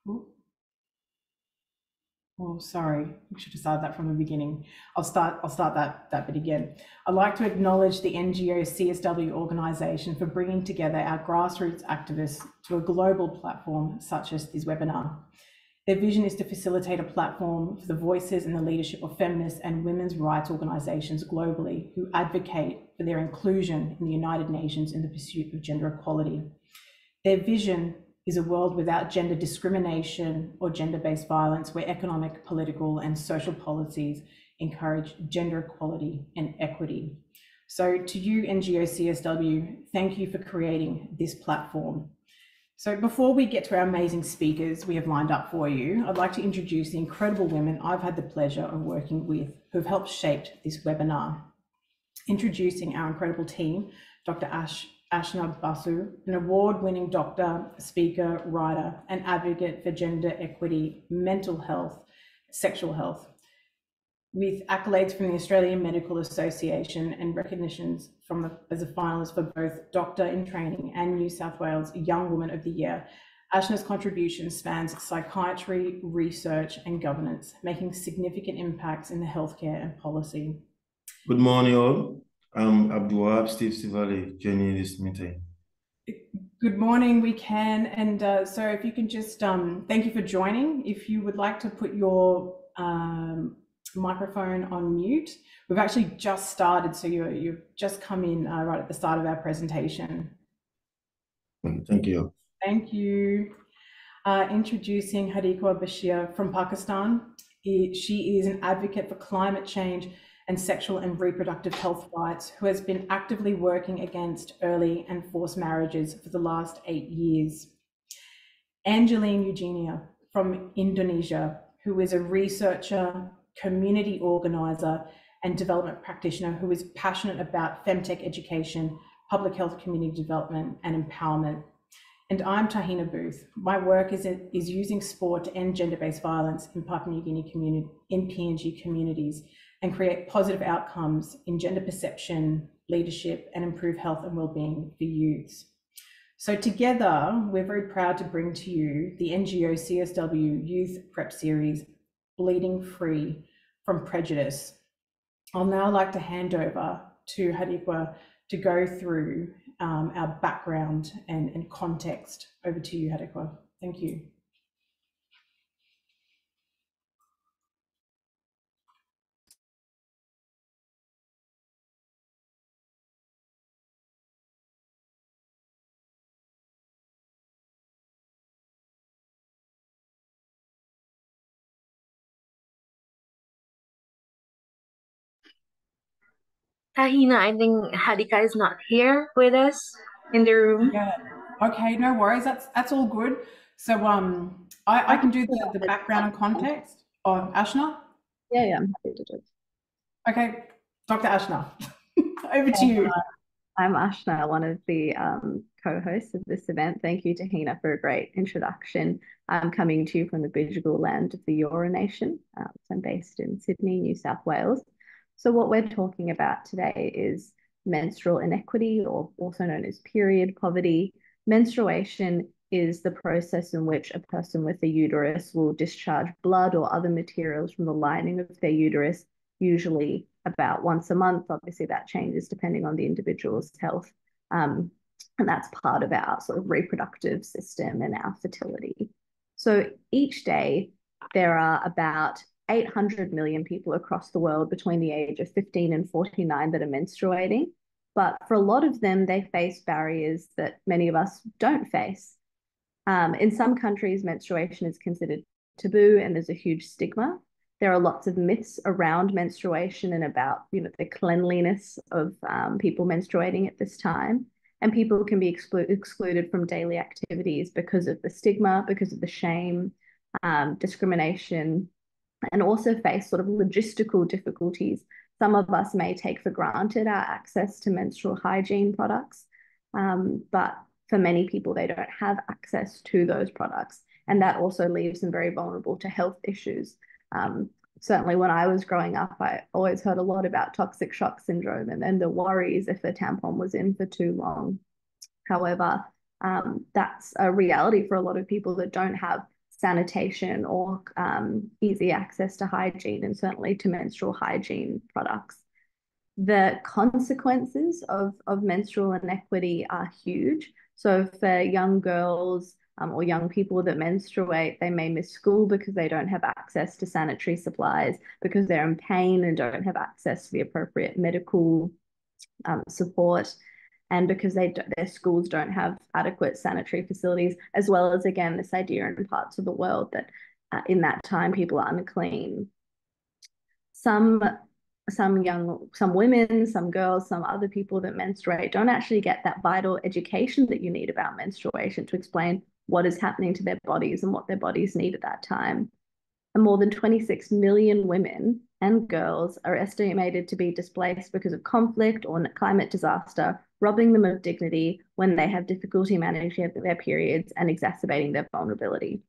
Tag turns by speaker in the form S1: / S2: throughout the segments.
S1: Ooh. Oh, sorry. We should have started that from the beginning. I'll start that bit again. I'd like to acknowledge the NGO CSW organisation for bringing together our grassroots activists to a global platform such as this webinar. Their vision is to facilitate a platform for the voices and the leadership of feminist and women's rights organisations globally who advocate for their inclusion in the United Nations in the pursuit of gender equality. Their vision is a world without gender discrimination or gender-based violence, where economic, political, and social policies encourage gender equality and equity. So to you, NGO CSW, thank you for creating this platform. So before we get to our amazing speakers we have lined up for you, I'd like to introduce the incredible women I've had the pleasure of working with who've helped shape this webinar. Introducing our incredible team, Dr. Ashna Basu, an award-winning doctor, speaker, writer, and advocate for gender equity, mental health, sexual health, with accolades from the Australian Medical Association and recognitions as a finalist for both Doctor in Training and New South Wales Young Woman of the Year. Ashna's contribution spans psychiatry, research, and governance, making significant impacts in the healthcare and policy.
S2: Good morning, all. I'm Abdulwahab Steve Sivali, joining this meeting.
S1: Good morning, we can. And so if you can just, thank you for joining. If you would like to put your microphone on mute. We've actually just started, so you've just come in right at the start of our presentation.
S2: Thank you.
S1: Thank you. Introducing Hadiqa Bashir from Pakistan. She is an advocate for climate change and sexual and reproductive health rights, who has been actively working against early and forced marriages for the last 8 years. Angeline Eugenia from Indonesia, who is a researcher, community organizer, and development practitioner who is passionate about femtech education, public health, community development, and empowerment. And I'm Tahina Booth. My work is using sport to end gender-based violence in Papua New Guinea community, in PNG communities, and create positive outcomes in gender perception, leadership, and improve health and well-being for youths. So together, we're very proud to bring to you the NGO CSW Youth Prep Series, Bleeding Free from Prejudice. I'll now like to hand over to Hadiqa to go through our background and context. Over to you, Hadiqa. Thank you.
S3: Tahina, I think Hadiqa is not here with us in the room.
S1: Yeah. Okay, no worries. That's all good. So I can do the background and context. Oh, Ashna?
S4: Yeah, I'm happy to do it.
S1: Okay, Dr. Ashna, over to you.
S4: I'm Ashna, one of the co-hosts of this event. Thank you, Tahina, for a great introduction. I'm coming to you from the Bidjigal land of the Eora Nation. So I'm based in Sydney, New South Wales. So what we're talking about today is menstrual inequity, or also known as period poverty. Menstruation is the process in which a person with a uterus will discharge blood or other materials from the lining of their uterus, usually about once a month. Obviously, that changes depending on the individual's health. And that's part of our sort of reproductive system and our fertility. So each day, there are about 800 million people across the world between the age of 15 and 49 that are menstruating. But for a lot of them, they face barriers that many of us don't face. In some countries, menstruation is considered taboo and there's a huge stigma. There are lots of myths around menstruation and about, the cleanliness of people menstruating at this time. And people can be excluded from daily activities because of the stigma, because of the shame, discrimination, and also face sort of logistical difficulties. Some of us may take for granted our access to menstrual hygiene products, but for many people, they don't have access to those products. And that also leaves them very vulnerable to health issues. Certainly when I was growing up, I always heard a lot about toxic shock syndrome and the worries if a tampon was in for too long. However, that's a reality for a lot of people that don't have sanitation or easy access to hygiene, and certainly to menstrual hygiene products. The consequences of menstrual inequity are huge. So for young girls or young people that menstruate, they may miss school because they don't have access to sanitary supplies, because they're in pain and don't have access to the appropriate medical support, and because their schools don't have adequate sanitary facilities, as well as, again, this idea in parts of the world that in that time people are unclean. Some women, some girls, some other people that menstruate don't actually get that vital education that you need about menstruation to explain what is happening to their bodies and what their bodies need at that time. And more than 26 million women and girls are estimated to be displaced because of conflict or climate disaster, robbing them of dignity when they have difficulty managing their periods and exacerbating their vulnerability.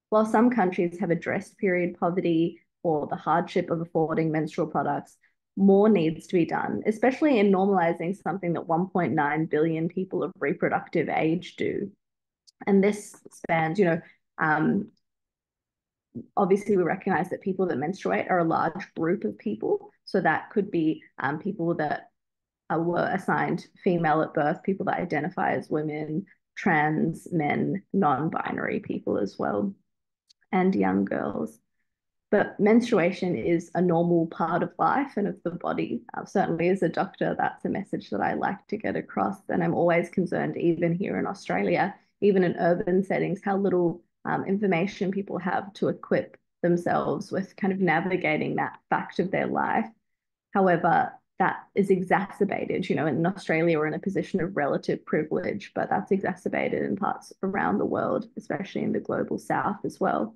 S4: While some countries have addressed period poverty or the hardship of affording menstrual products, more needs to be done, especially in normalizing something that 1.9 billion people of reproductive age do. And this spans, obviously we recognize that people that menstruate are a large group of people. So that could be people that were assigned female at birth, people that identify as women, trans men, non-binary people as well, and young girls. But menstruation is a normal part of life and of the body. Certainly as a doctor, that's a message that I like to get across. And I'm always concerned, even here in Australia, even in urban settings, how little information people have to equip themselves with kind of navigating that fact of their life. However, that is exacerbated. In Australia, we're in a position of relative privilege, but that's exacerbated in parts around the world, especially in the global south as well.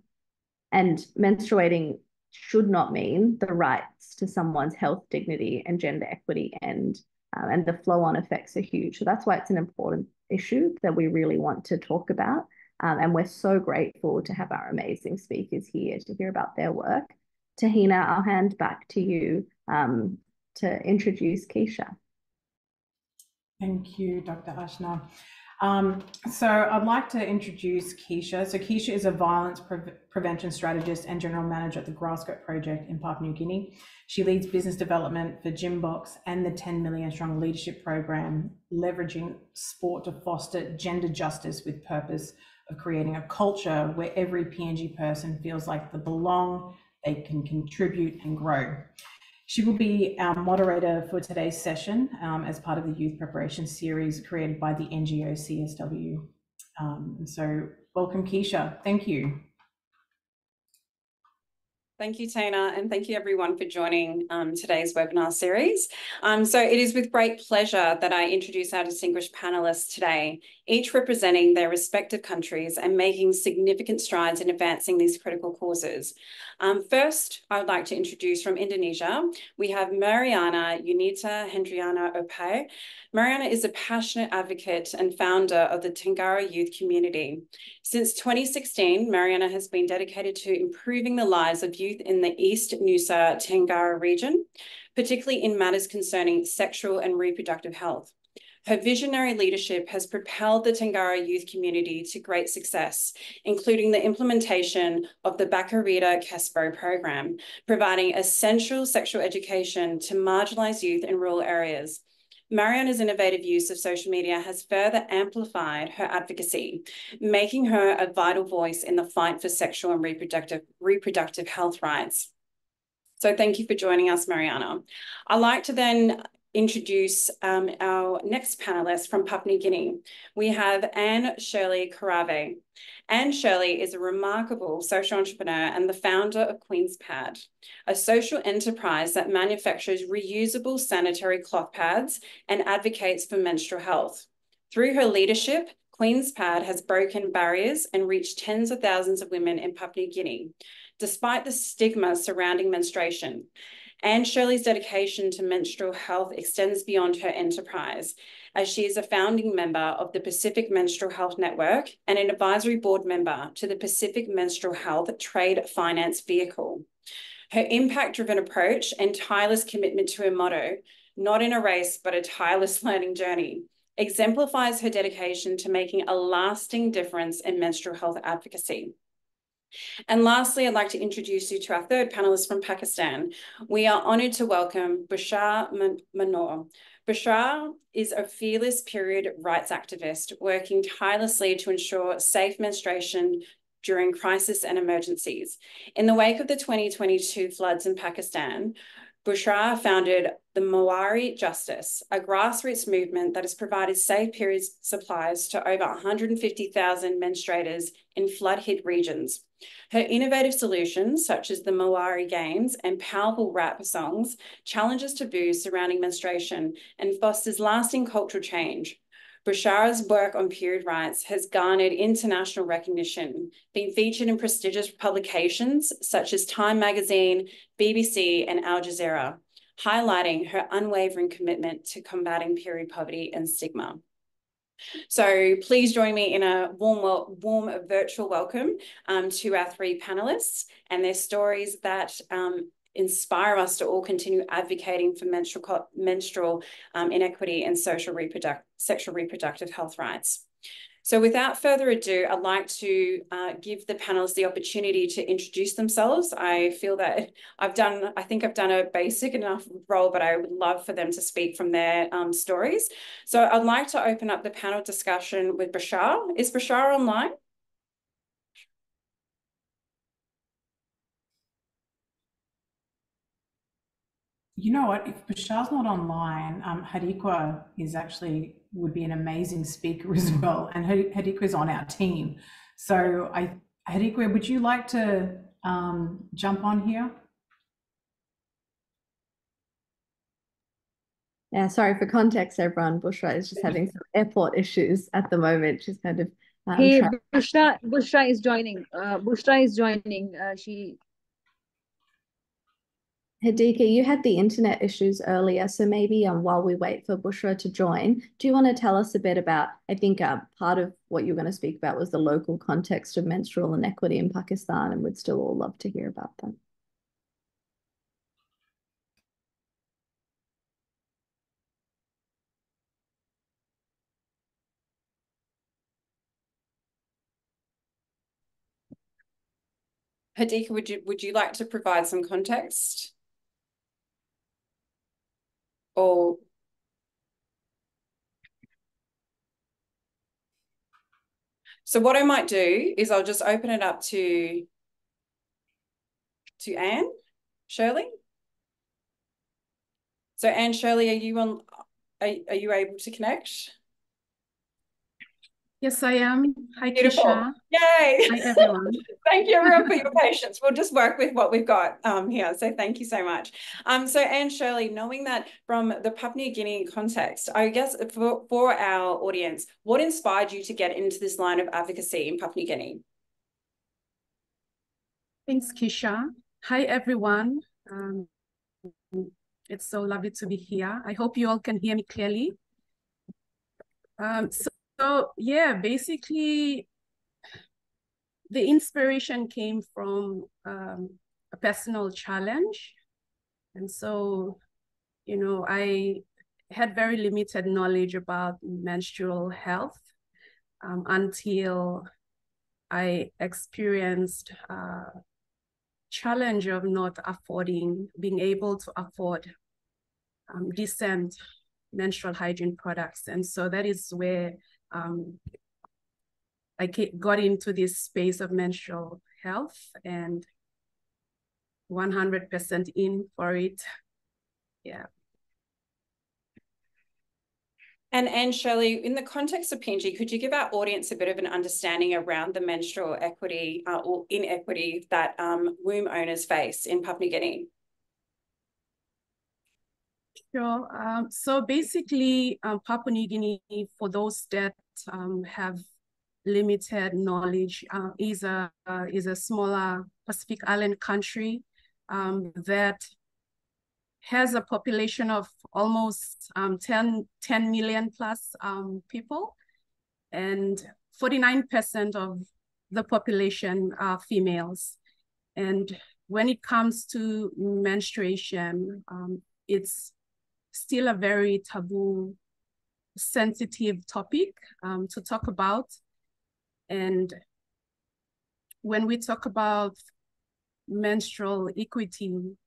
S4: And menstruating should not mean the rights to someone's health, dignity, and gender equity end. And the flow-on effects are huge. So that's why it's an important issue that we really want to talk about. And we're so grateful to have our amazing speakers here to hear about their work. Tahina, I'll hand back to you to introduce Keisha.
S1: Thank you, Dr. Ashna. So I'd like to introduce Keisha. So Keisha is a violence prevention strategist and general manager at the Grassroots project in Papua New Guinea. She leads business development for Gymbox and the 10 Million Strong Leadership Program, leveraging sport to foster gender justice with purpose of creating a culture where every PNG person feels like they belong, they can contribute and grow. She will be our moderator for today's session as part of the Youth Preparation Series created by the NGO CSW. So welcome, Keisha. Thank you.
S5: Thank you, Tina, and thank you everyone for joining today's webinar series. So it is with great pleasure that I introduce our distinguished panelists today, each representing their respective countries and making significant strides in advancing these critical causes. First, I would like to introduce from Indonesia, we have Mariana Yunita Hendriana Opai. Mariana is a passionate advocate and founder of the Tenggara Youth Community. Since 2016, Mariana has been dedicated to improving the lives of youth in the East Nusa Tenggara region, particularly in matters concerning sexual and reproductive health. Her visionary leadership has propelled the Tenggara youth community to great success, including the implementation of the Bakarita Kespo program, providing essential sexual education to marginalised youth in rural areas. Mariana's innovative use of social media has further amplified her advocacy, making her a vital voice in the fight for sexual and reproductive health rights. So thank you for joining us, Mariana. I'd like to then introduce our next panelist from Papua New Guinea. We have Anne Shirley Karave. Anne Shirley is a remarkable social entrepreneur and the founder of Queen's Pad, a social enterprise that manufactures reusable sanitary cloth pads and advocates for menstrual health. Through her leadership, Queen's Pad has broken barriers and reached tens of thousands of women in Papua New Guinea, despite the stigma surrounding menstruation. Anne Shirley's dedication to menstrual health extends beyond her enterprise, as she is a founding member of the Pacific Menstrual Health Network and an advisory board member to the Pacific Menstrual Health Trade Finance Vehicle. Her impact-driven approach and tireless commitment to her motto, not in a race, but a tireless learning journey, exemplifies her dedication to making a lasting difference in menstrual health advocacy. And lastly, I'd like to introduce you to our third panelist from Pakistan. We are honoured to welcome Bushra Manor. Bushra is a fearless period rights activist working tirelessly to ensure safe menstruation during crisis and emergencies. In the wake of the 2022 floods in Pakistan, Bushra founded the Mawari Justice, a grassroots movement that has provided safe period supplies to over 150,000 menstruators in flood-hit regions. Her innovative solutions, such as the Mawari Games and powerful rap songs, challenges taboos surrounding menstruation and fosters lasting cultural change. Bushra's work on period rights has garnered international recognition, being featured in prestigious publications such as Time Magazine, BBC, and Al Jazeera, highlighting her unwavering commitment to combating period poverty and stigma. So please join me in a warm virtual welcome to our three panelists and their stories that inspire us to all continue advocating for menstrual inequity and sexual reproductive health rights. So without further ado, I'd like to give the panelists the opportunity to introduce themselves. I feel that I think I've done a basic enough role, but I would love for them to speak from their stories. So I'd like to open up the panel discussion with Bushra. Is Bushra online?
S1: You know what, if Bashar's not online, Hadikwa would be an amazing speaker as well, and Hadikwa's on our team. So Hadikwa, would you like to jump on here?
S4: Yeah, sorry, for context, everyone, Bushra is just having some airport issues at the moment. She's kind of
S6: hey, Bushra is joining. Bushra is joining.
S4: Hadika, you had the internet issues earlier, so maybe while we wait for Bushra to join, do you want to tell us a bit about, I think part of what you were going to speak about was the local context of menstrual inequity in Pakistan, and we'd still all love to hear about that.
S5: Hadika, would you like to provide some context? Or so what I might do is I'll just open it up to Anne Shirley. So Anne Shirley, are you on? Are you able to connect?
S7: Yes, I am. Hi,
S5: Beautiful.
S7: Keisha.
S5: Yay!
S7: Hi, everyone.
S5: Thank you, everyone, for your patience. We'll just work with what we've got here. So thank you so much. So Anne Shirley, knowing that from the Papua New Guinea context, I guess for our audience, what inspired you to get into this line of advocacy in Papua New Guinea?
S7: Thanks, Keisha. Hi, everyone. It's so lovely to be here. I hope you all can hear me clearly. So yeah, basically, the inspiration came from a personal challenge. And so, you know, I had very limited knowledge about menstrual health until I experienced challenge of not being able to afford decent menstrual hygiene products. And so that is where I got into this space of menstrual health and 100% in for it. Yeah.
S5: And Shirley, in the context of PNG, could you give our audience a bit of an understanding around the menstrual equity or inequity that womb owners face in Papua New Guinea?
S7: Sure. So basically, Papua New Guinea, for those that have limited knowledge, is a smaller Pacific Island country that has a population of almost 10 million plus people, and 49% of the population are females. And when it comes to menstruation, it's still a very taboo, sensitive topic to talk about. And when we talk about menstrual equity,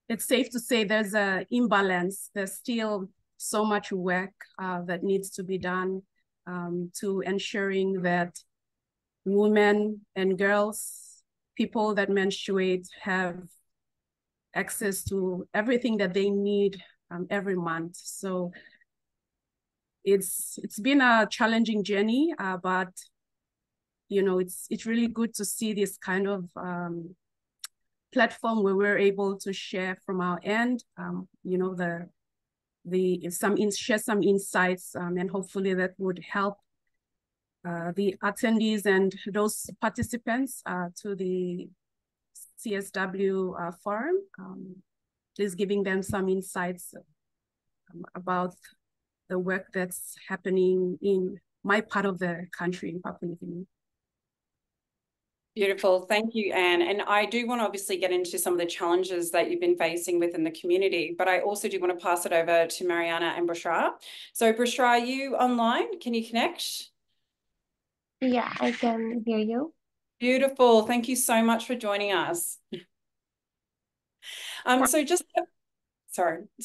S7: it's safe to say there's an imbalance. There's still so much work that needs to be done to ensuring that women and girls, people that menstruate, have access to everything that they need every month. So it's been a challenging journey, but it's really good to see this kind of platform where we're able to share from our end, share some insights, and hopefully that would help the attendees and those participants to the CSW forum, just giving them some insights about the work that's happening in my part of the country in Papua New Guinea.
S5: Beautiful. Thank you, Anne. And I do want to obviously get into some of the challenges that you've been facing within the community, but I also do want to pass it over to Mariana and Bushra. So Bushra, are you online? Can you connect?
S8: Yeah, I can hear you.
S5: Beautiful. Thank you so much for joining us. So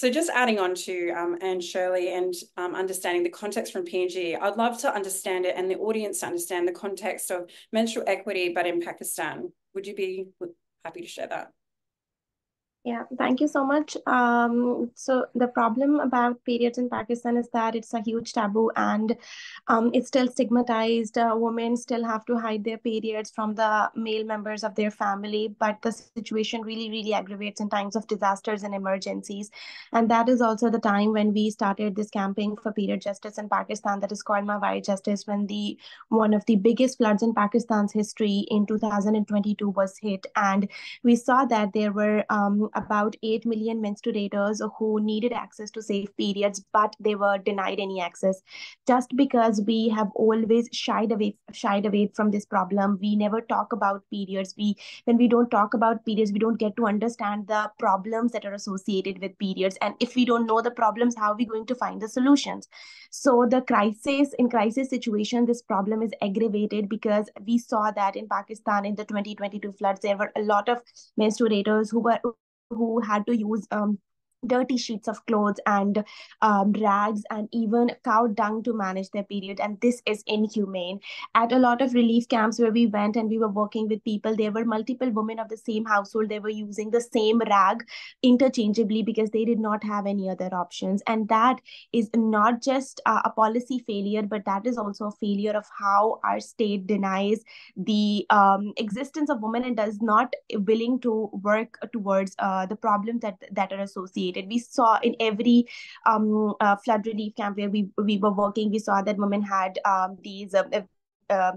S5: just adding on to Anne Shirley and understanding the context from PNG, I'd love to understand it and the audience to understand the context of menstrual equity, but in Pakistan. Would you be happy to share that?
S8: Yeah, thank you so much. So the problem about periods in Pakistan is that it's a huge taboo and it's still stigmatized. Women still have to hide their periods from the male members of their family, but the situation really, really aggravates in times of disasters and emergencies. And that is also the time when we started this campaign for period justice in Pakistan that is called Mawai Justice, when one of the biggest floods in Pakistan's history in 2022 was hit. And we saw that there were about 8 million menstruators who needed access to safe periods, but they were denied any access just because we have always shied away from this problem. We never talk about periods. When we don't talk about periods, we don't get to understand the problems that are associated with periods. And if we don't know the problems, how are we going to find the solutions? So in crisis situation, this problem is aggravated because we saw that in Pakistan in the 2022 floods, there were a lot of menstruators who had to use dirty sheets of clothes and rags and even cow dung to manage their period, and this is inhumane. At a lot of relief camps where we went and we were working with people, there were multiple women of the same household. They were using the same rag interchangeably because they did not have any other options, and that is not just a policy failure, but that is also a failure of how our state denies the existence of women and does not willing to work towards the problems that are associated. We saw in every flood relief camp where we were working, we saw that women had these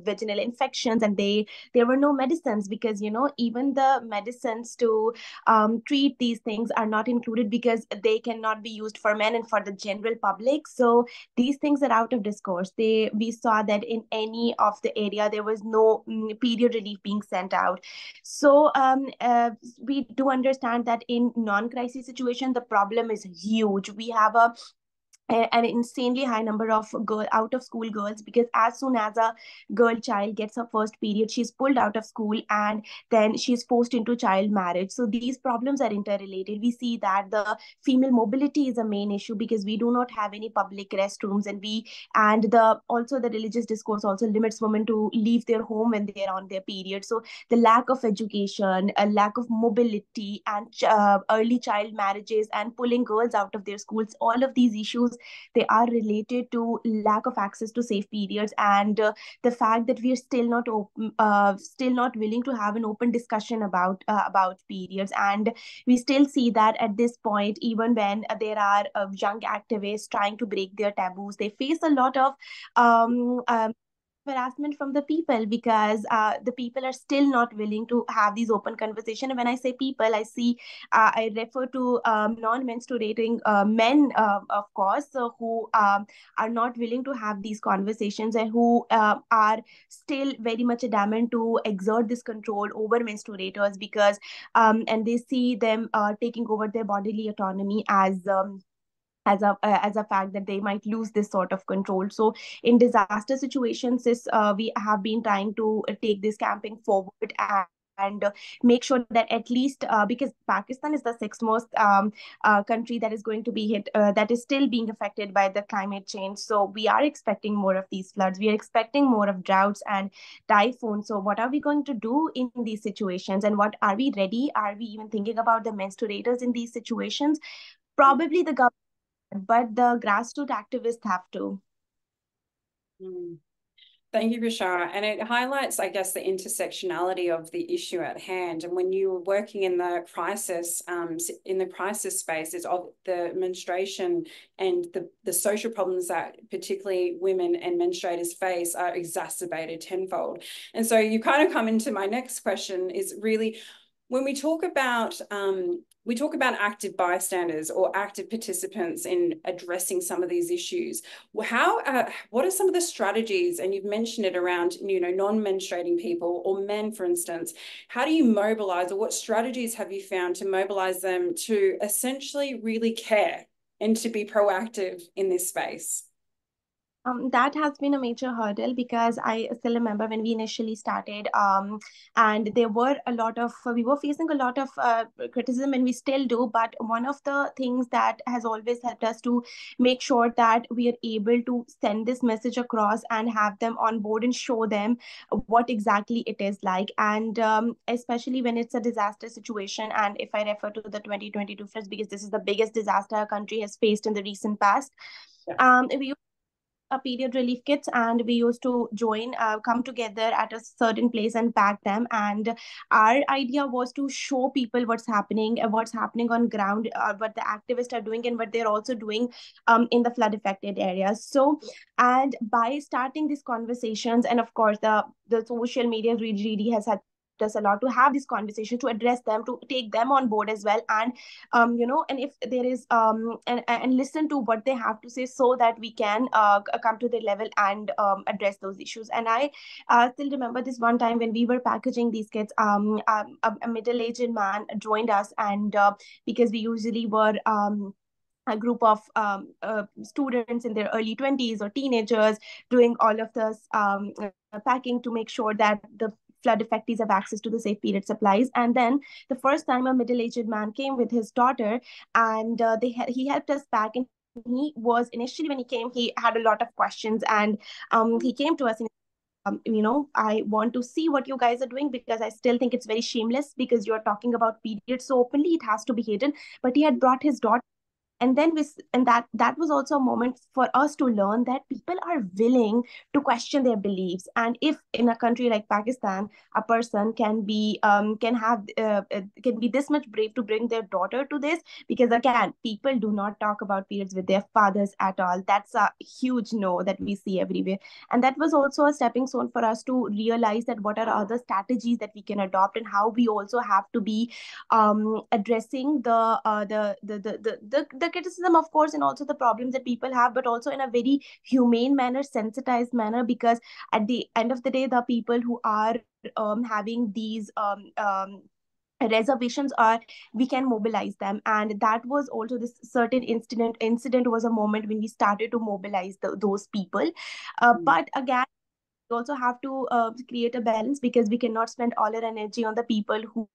S8: vaginal infections, and there were no medicines because even the medicines to treat these things are not included because they cannot be used for men and for the general public. So these things are out of discourse. We saw that in any of the area there was no period relief being sent out. So we do understand that in non-crisis situation the problem is huge. We have an insanely high number of out of school girls, because as soon as a girl child gets her first period, she's pulled out of school and then she's forced into child marriage. So these problems are interrelated. We see that the female mobility is a main issue because we do not have any public restrooms, and also the religious discourse also limits women to leave their home when they are on their period. So the lack of education, a lack of mobility, and early child marriages and pulling girls out of their schools, all of these issues, they are related to lack of access to safe periods, and the fact that we are still not willing to have an open discussion about periods. And we still see that at this point, even when there are young activists trying to break their taboos, they face a lot of harassment from the people because the people are still not willing to have these open conversation. And when I say people, I refer to non-menstruating men, of course, who are not willing to have these conversations and who are still very much adamant to exert this control over menstruators because and they see them taking over their bodily autonomy as as a fact that they might lose this sort of control. So in disaster situations, we have been trying to take this campaign forward and make sure that at least because Pakistan is the sixth most country that is going to be hit, that is still being affected by the climate change. So we are expecting more of these floods. We are expecting more of droughts and typhoons. So what are we going to do in these situations? And what are we ready? Are we even thinking about the menstruators in these situations? Probably the government, but the grassroots activists have to.
S5: Thank you, Bashara. And it highlights, I guess, the intersectionality of the issue at hand. And when you were working in the crisis space, is of the menstruation and the social problems that particularly women and menstruators face are exacerbated tenfold. And so you kind of come into my next question is really, when we talk about active bystanders or active participants in addressing some of these issues, what are some of the strategies, and you've mentioned it around, non-menstruating people or men, for instance, how do you mobilize, or what strategies have you found to mobilize them to essentially really care and to be proactive in this space?
S8: That has been a major hurdle, because I still remember when we initially started, and we were facing a lot of criticism, and we still do. But one of the things that has always helped us to make sure that we are able to send this message across and have them on board and show them what exactly it is like. And especially when it's a disaster situation, and if I refer to the 2022 floods, because this is the biggest disaster our country has faced in the recent past. We period relief kits, and we used to come together at a certain place and pack them. And our idea was to show people what's happening on ground, what the activists are doing and what they're also doing in the flood affected areas. So, and by starting these conversations, and of course the social media really has had us a lot to have this conversation, to address them, to take them on board as well, and and if there is and listen to what they have to say, so that we can come to their level and address those issues. And I still remember this one time when we were packaging these kits, a middle-aged man joined us, and because we usually were a group of students in their early 20s or teenagers doing all of this packing, to make sure that the flood affectees have access to the safe period supplies. And then the first time a middle-aged man came with his daughter, and he helped us pack. And he was initially, when he came, he had a lot of questions, and he came to us and I want to see what you guys are doing, because I still think it's very shameless, because you're talking about periods so openly, it has to be hidden. But he had brought his daughter. And then that was also a moment for us to learn that people are willing to question their beliefs. And if in a country like Pakistan, a person can be this much brave to bring their daughter to this, because again, people do not talk about periods with their fathers at all. That's a huge no that we see everywhere. And that was also a stepping stone for us to realize that what are other strategies that we can adopt, and how we also have to be addressing the criticism, of course, and also the problems that people have, but also in a very humane manner, sensitized manner, because at the end of the day, the people who are having these reservations we can mobilize them. And that was also this certain incident was a moment when we started to mobilize those people. But again, we also have to create a balance, because we cannot spend all our energy on the people who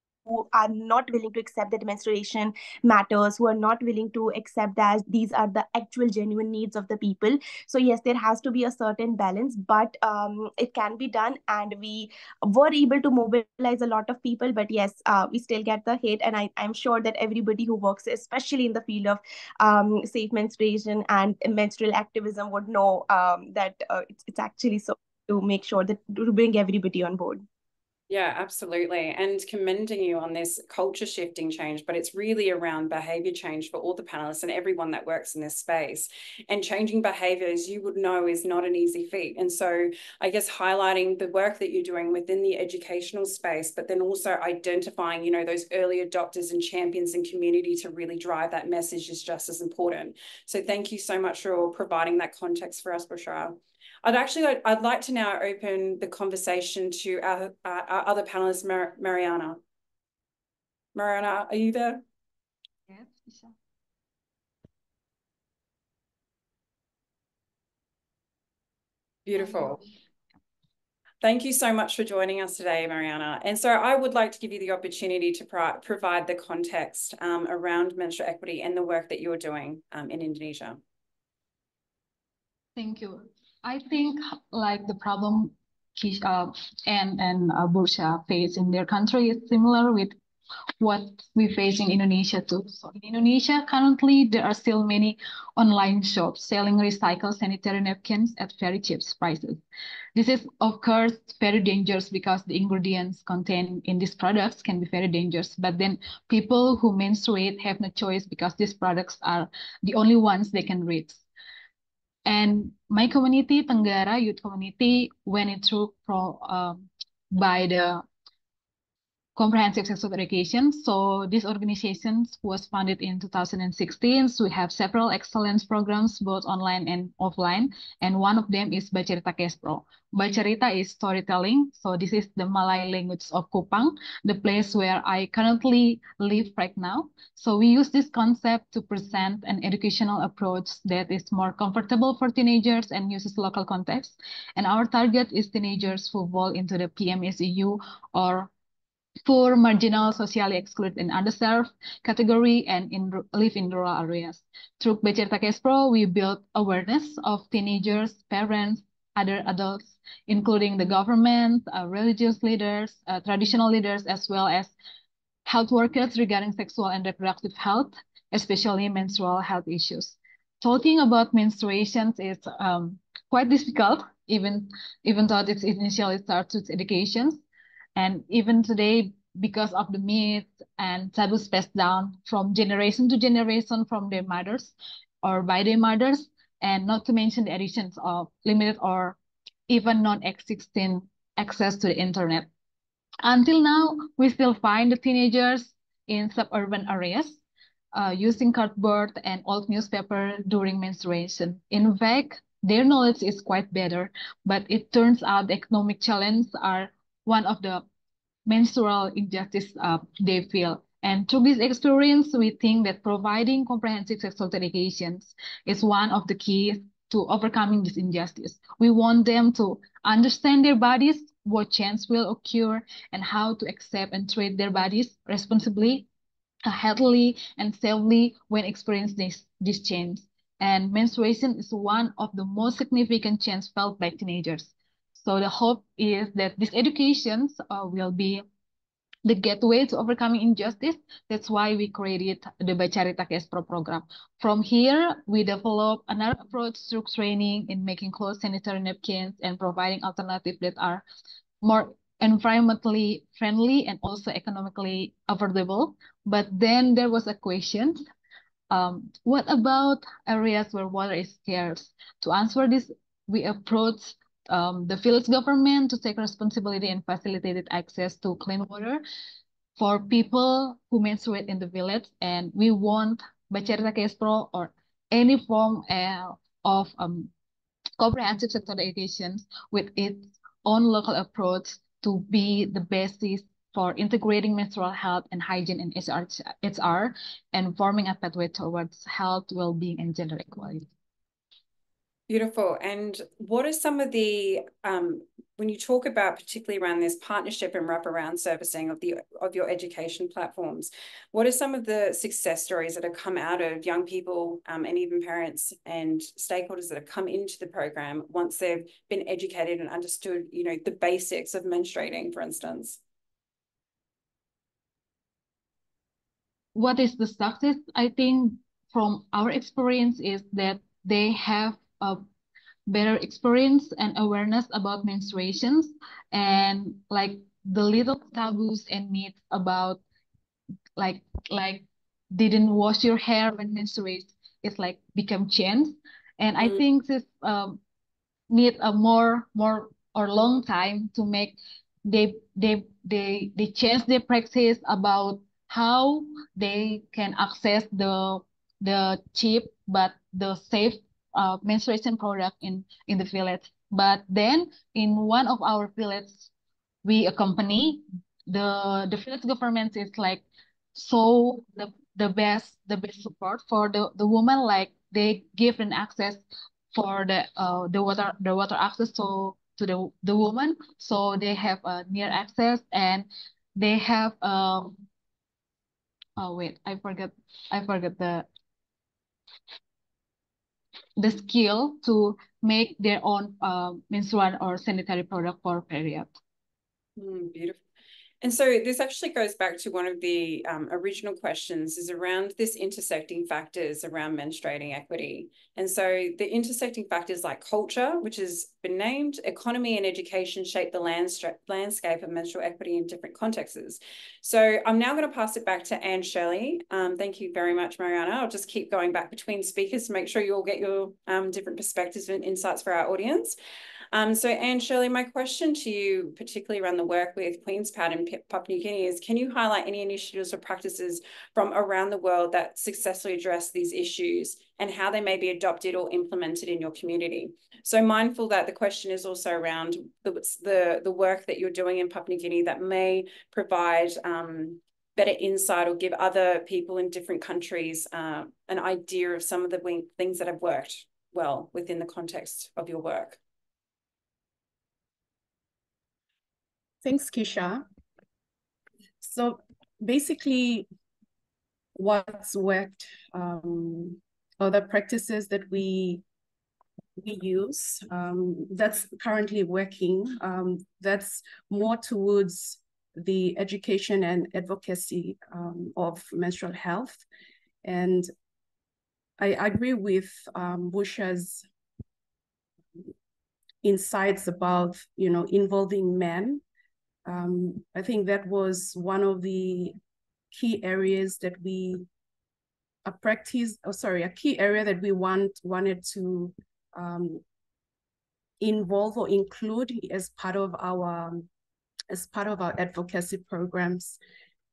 S8: are not willing to accept that menstruation matters, who are not willing to accept that these are the actual genuine needs of the people. So yes, there has to be a certain balance, but it can be done, and we were able to mobilize a lot of people. But yes, we still get the hate, and I'm sure that everybody who works, especially in the field of safe menstruation and menstrual activism, would know that it's actually so, to make sure that to bring everybody on board.
S5: Yeah, absolutely. And commending you on this culture shifting change, but it's really around behavior change for all the panelists and everyone that works in this space. And changing behavior, as you would know, is not an easy feat. And so I guess highlighting the work that you're doing within the educational space, but then also identifying, those early adopters and champions in community to really drive that message is just as important. So thank you so much for providing that context for us, Bushra. I'd like to now open the conversation to our other panelist, Mariana. Mariana, are you there?
S9: Yes.
S5: Beautiful. Thank you so much for joining us today, Mariana. And so I would like to give you the opportunity to provide the context around menstrual equity and the work that you're doing in Indonesia.
S9: Thank you. I think like the problem and Bursa face in their country is similar with what we face in Indonesia too. So in Indonesia, currently, there are still many online shops selling recycled sanitary napkins at very cheap prices. This is, of course, very dangerous because the ingredients contained in these products can be very dangerous. But then people who menstruate have no choice because these products are the only ones they can reach. And my community, Tenggara Youth Community, went through by the comprehensive sexual education. So this organization was founded in 2016. So we have several excellence programs, both online and offline. And one of them is Bacarita Kespro. Bacarita is storytelling. So this is the Malay language of Kupang, the place where I currently live right now. So we use this concept to present an educational approach that is more comfortable for teenagers and uses local context. And our target is teenagers who fall into the PMSEU or poor, marginal, socially excluded, and underserved category and live in rural areas. Through Bacarita Kespro, we build awareness of teenagers, parents, other adults, including the government, religious leaders, traditional leaders, as well as health workers regarding sexual and reproductive health, especially menstrual health issues. Talking about menstruations is quite difficult, even though it initially starts with education. And even today, because of the myths and taboos passed down from generation to generation from their mothers or by their mothers, and not to mention the additions of limited or even non-existing access to the internet. Until now, we still find the teenagers in suburban areas using cardboard and old newspaper during menstruation. In fact, their knowledge is quite better, but it turns out the economic challenges are one of the menstrual injustice they feel. And through this experience, we think that providing comprehensive sexual education is one of the keys to overcoming this injustice. We want them to understand their bodies, what change will occur, and how to accept and treat their bodies responsibly, healthily, and safely when experiencing this change. And menstruation is one of the most significant changes felt by teenagers. So the hope is that this education will be the gateway to overcoming injustice. That's why we created the Bacarita Kespro program. From here, we develop another approach through training in making clothes, sanitary napkins, and providing alternatives that are more environmentally friendly and also economically affordable. But then there was a question, what about areas where water is scarce? To answer this, we approached the village government to take responsibility and facilitated access to clean water for people who menstruate in the village. And we want Bacarita Kespro or any form of comprehensive sector education with its own local approach to be the basis for integrating menstrual health and hygiene in HR and forming a pathway towards health, well-being, and gender equality.
S5: Beautiful. And what are some of the, when you talk about particularly around this partnership and wraparound servicing of your education platforms, what are some of the success stories that have come out of young people and even parents and stakeholders that have come into the program once they've been educated and understood, you know, the basics of menstruating, for instance?
S9: What is the success? I think from our experience is that they have a better experience and awareness about menstruations, and like the little taboos and myths about like didn't wash your hair when menstruate is like become changed. And I think this need a more or long time to make they change their practice about how they can access the cheap but the safe menstruation product in the village. But then in one of our village, we accompany the village government is like so the best support for the woman, like they give an access for the water access to the woman, so they have near access, and they have oh wait, I forget the skill to make their own menstrual or sanitary product for period.
S5: Beautiful. And so this actually goes back to one of the original questions, is around this intersecting factors around menstruating equity. And so the intersecting factors like culture, which has been named, economy and education shape the landscape of menstrual equity in different contexts. So I'm now going to pass it back to Anne Shirley. Thank you very much, Mariana. I'll just keep going back between speakers to make sure you all get your different perspectives and insights for our audience. So Anne Shirley, my question to you, particularly around the work with Queen's Pad in Papua New Guinea, is can you highlight any initiatives or practices from around the world that successfully address these issues and how they may be adopted or implemented in your community? So mindful that the question is also around the work that you're doing in Papua New Guinea that may provide better insight or give other people in different countries an idea of some of the things that have worked well within the context of your work.
S7: Thanks, Kisha. So basically, what's worked, other practices that we use, that's currently working, that's more towards the education and advocacy of menstrual health. And I agree with Busha's insights about, involving men. I think that was one of the key areas that we a key area that we wanted to involve or include as part of our advocacy programs.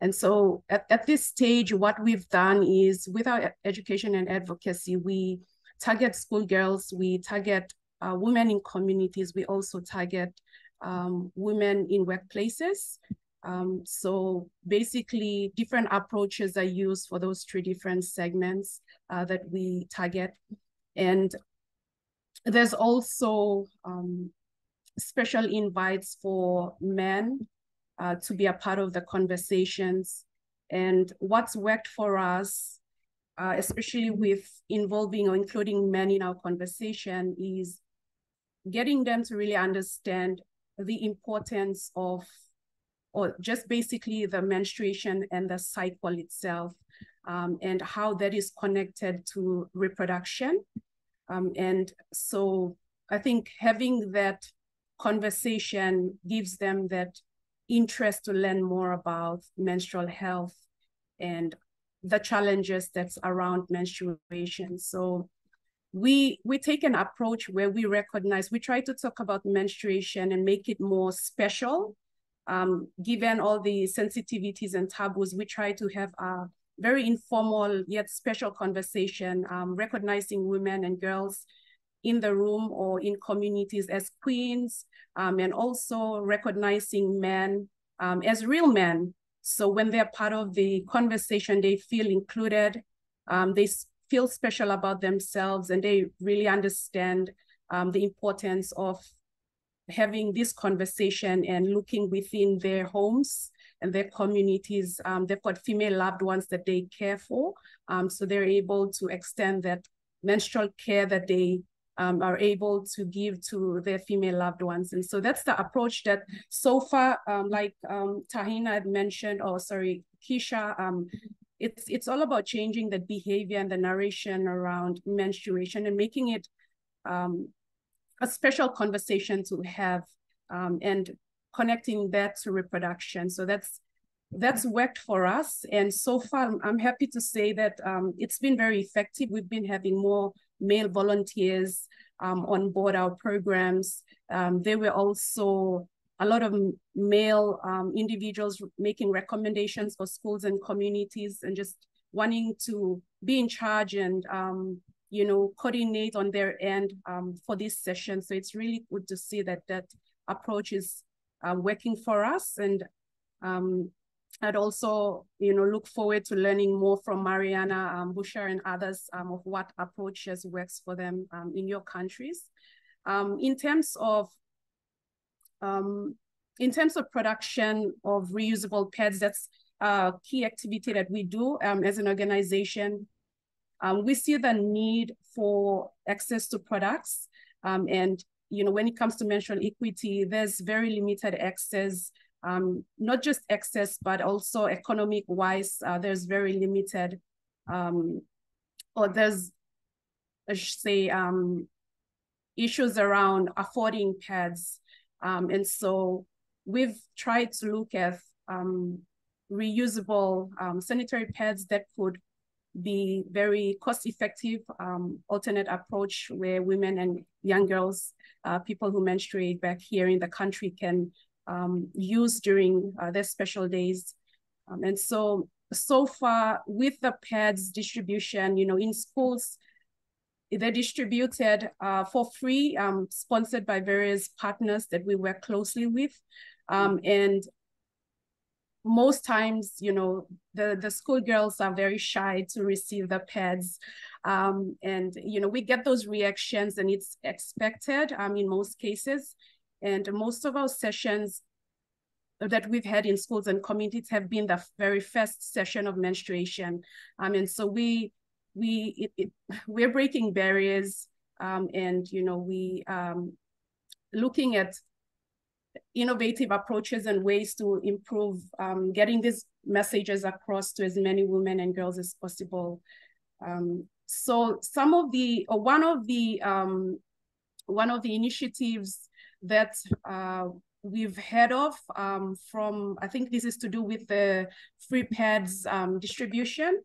S7: And so at this stage, what we've done is, with our education and advocacy, we target schoolgirls, we target women in communities, we also target women in workplaces. So basically, different approaches are used for those three different segments that we target. And there's also special invites for men to be a part of the conversations. And what's worked for us, especially with involving or including men in our conversation, is getting them to really understand the importance of, or just basically the menstruation and the cycle itself, and how that is connected to reproduction. And so I think having that conversation gives them that interest to learn more about menstrual health and the challenges that's around menstruation. So we take an approach where we try to talk about menstruation and make it more special. Given all the sensitivities and taboos, we try to have a very informal yet special conversation, recognizing women and girls in the room or in communities as queens, and also recognizing men as real men. So when they're part of the conversation, they feel included, they feel special about themselves, and they really understand the importance of having this conversation and looking within their homes and their communities. They've got female loved ones that they care for, so they're able to extend that menstrual care that they are able to give to their female loved ones. And so that's the approach that so far, like Tahina had mentioned, Kisha, it's all about changing the behavior and the narration around menstruation and making it a special conversation to have, and connecting that to reproduction. So that's worked for us. And so far, I'm happy to say that it's been very effective. We've been having more male volunteers on board our programs. There were also a lot of male individuals making recommendations for schools and communities and just wanting to be in charge and coordinate on their end for this session. So it's really good to see that approach is working for us. And I'd also, look forward to learning more from Mariana, Bushra, and others of what approaches works for them in your countries. In terms of production of reusable pads, that's a key activity that we do as an organization. We see the need for access to products, and when it comes to menstrual equity, there's very limited access. Not just access, but also economic-wise, there's very limited, or there's, I should say, issues around affording pads. And so we've tried to look at reusable sanitary pads that could be very cost-effective alternate approach where women and young girls, people who menstruate back here in the country can use during their special days. And so far with the pads distribution, in schools, they're distributed for free, sponsored by various partners that we work closely with. And most times, the schoolgirls are very shy to receive the pads. And, we get those reactions, and it's expected in most cases. And most of our sessions that we've had in schools and communities have been the very first session of menstruation. And so we're breaking barriers, and, we looking at innovative approaches and ways to improve getting these messages across to as many women and girls as possible. So one of the initiatives that we've heard of from, I think this is to do with the free pads distribution.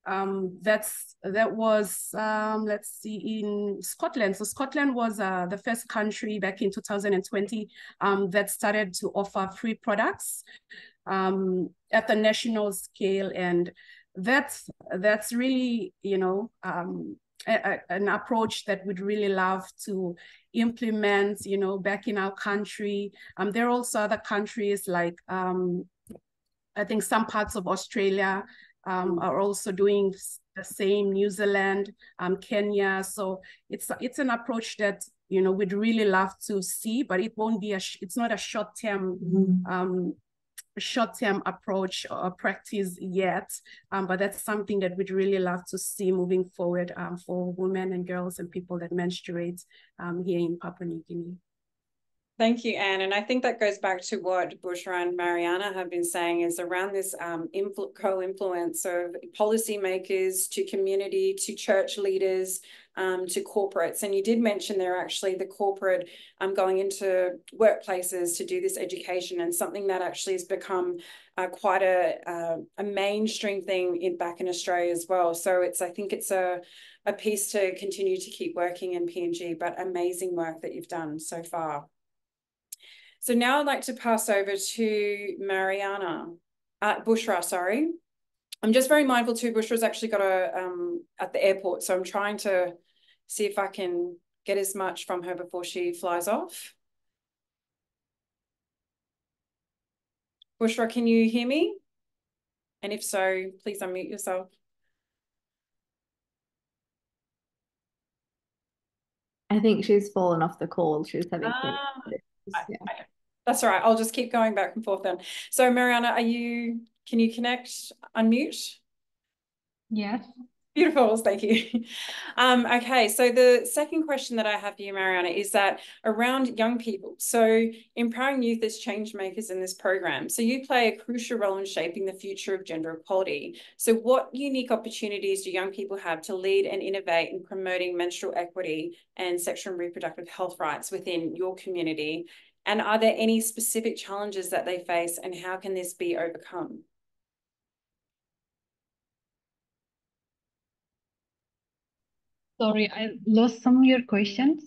S7: That was let's see, in Scotland. So Scotland was the first country back in 2020 that started to offer free products at the national scale, and that's really an approach that we'd really love to implement back in our country. There are also other countries like I think some parts of Australia are also doing the same, New Zealand, Kenya. So it's an approach that we'd really love to see, but it won't be it's not a short-term approach or practice yet, but that's something that we'd really love to see moving forward for women and girls and people that menstruate here in Papua New Guinea.
S5: Thank you, Anne. And I think that goes back to what Bushra and Mariana have been saying, is around this co-influence of policymakers to community, to church leaders, to corporates. And you did mention there actually the corporate going into workplaces to do this education, and something that actually has become quite a mainstream thing back in Australia as well. So I think it's a piece to continue to keep working in PNG, but amazing work that you've done so far. So now I'd like to pass over to Mariana, Bushra, sorry. I'm just very mindful too, Bushra's actually got at the airport, so I'm trying to see if I can get as much from her before she flies off. Bushra, can you hear me? And if so, please unmute yourself.
S4: I think she's fallen off the call. She was having
S5: that's all right. I'll just keep going back and forth then. So Mariana, can you connect, unmute?
S9: Yes.
S5: Beautiful, thank you. Okay, so the second question that I have for you, Mariana, is that around young people. So empowering youth as change makers in this program. So you play a crucial role in shaping the future of gender equality. So what unique opportunities do young people have to lead and innovate in promoting menstrual equity and sexual and reproductive health rights within your community? And are there any specific challenges that they face, and how can this be overcome?
S9: Sorry, I lost some of your questions.